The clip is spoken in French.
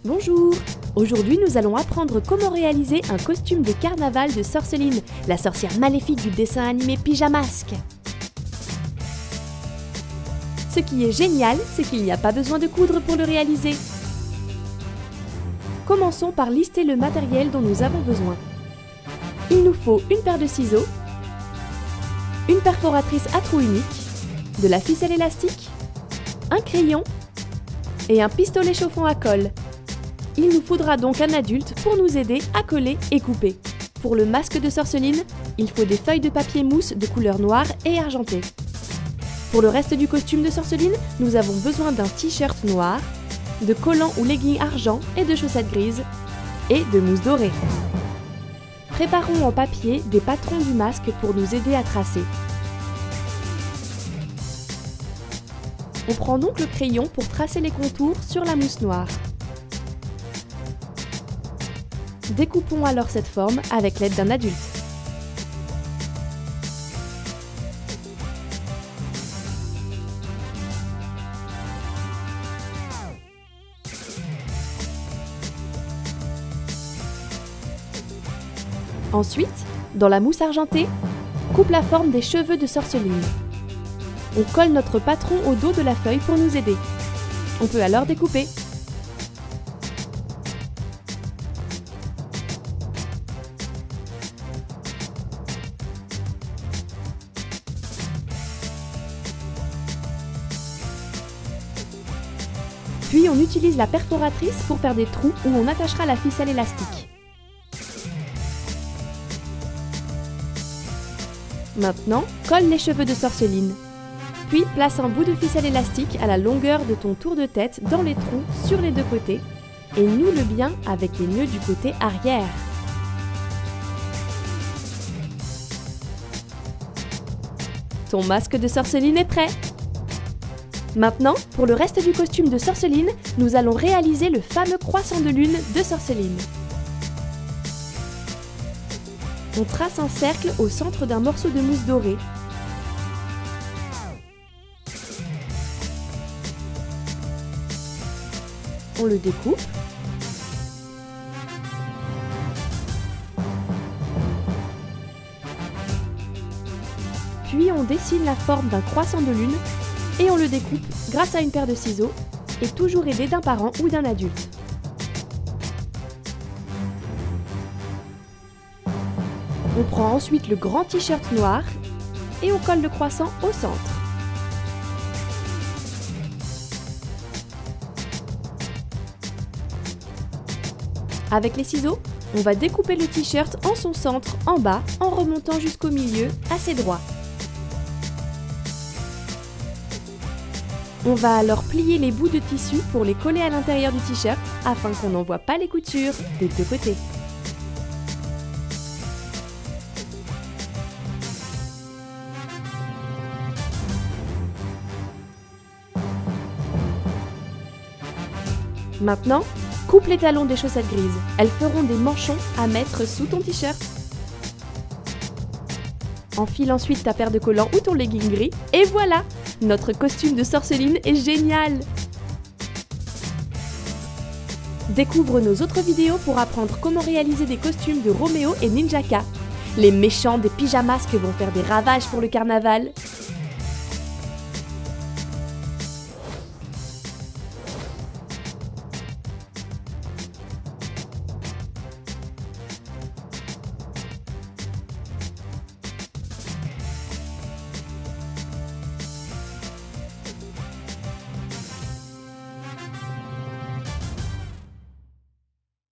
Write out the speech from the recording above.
Bonjour! Aujourd'hui, nous allons apprendre comment réaliser un costume de carnaval de Sorceline, la sorcière maléfique du dessin animé Pyjamasque. Ce qui est génial, c'est qu'il n'y a pas besoin de coudre pour le réaliser. Commençons par lister le matériel dont nous avons besoin. Il nous faut une paire de ciseaux, une perforatrice à trou unique, de la ficelle élastique, un crayon et un pistolet chauffant à colle. Il nous faudra donc un adulte pour nous aider à coller et couper. Pour le masque de Sorceline, il faut des feuilles de papier mousse de couleur noire et argentée. Pour le reste du costume de Sorceline, nous avons besoin d'un t-shirt noir, de collants ou leggings argent et de chaussettes grises, et de mousse dorée. Préparons en papier des patrons du masque pour nous aider à tracer. On prend donc le crayon pour tracer les contours sur la mousse noire. Découpons alors cette forme avec l'aide d'un adulte. Ensuite, dans la mousse argentée, coupe la forme des cheveux de Sorceline. On colle notre patron au dos de la feuille pour nous aider. On peut alors découper. Puis on utilise la perforatrice pour faire des trous où on attachera la ficelle élastique. Maintenant, colle les cheveux de Sorceline. Puis place un bout de ficelle élastique à la longueur de ton tour de tête dans les trous sur les deux côtés et noue-le bien avec les nœuds du côté arrière. Ton masque de Sorceline est prêt! Maintenant, pour le reste du costume de Sorceline, nous allons réaliser le fameux croissant de lune de Sorceline. On trace un cercle au centre d'un morceau de mousse dorée. On le découpe. Puis on dessine la forme d'un croissant de lune et on le découpe grâce à une paire de ciseaux et toujours aidé d'un parent ou d'un adulte. On prend ensuite le grand t-shirt noir et on colle le croissant au centre. Avec les ciseaux, on va découper le t-shirt en son centre en bas en remontant jusqu'au milieu assez droit. On va alors plier les bouts de tissu pour les coller à l'intérieur du t-shirt afin qu'on n'en voit pas les coutures des deux côtés. Maintenant, coupe les talons des chaussettes grises. Elles feront des manchons à mettre sous ton t-shirt. Enfile ensuite ta paire de collants ou ton legging gris et voilà! Notre costume de Sorceline est génial! Découvre nos autres vidéos pour apprendre comment réaliser des costumes de Roméo et Ninjaka. Les méchants des Pyjamasques vont faire des ravages pour le carnaval.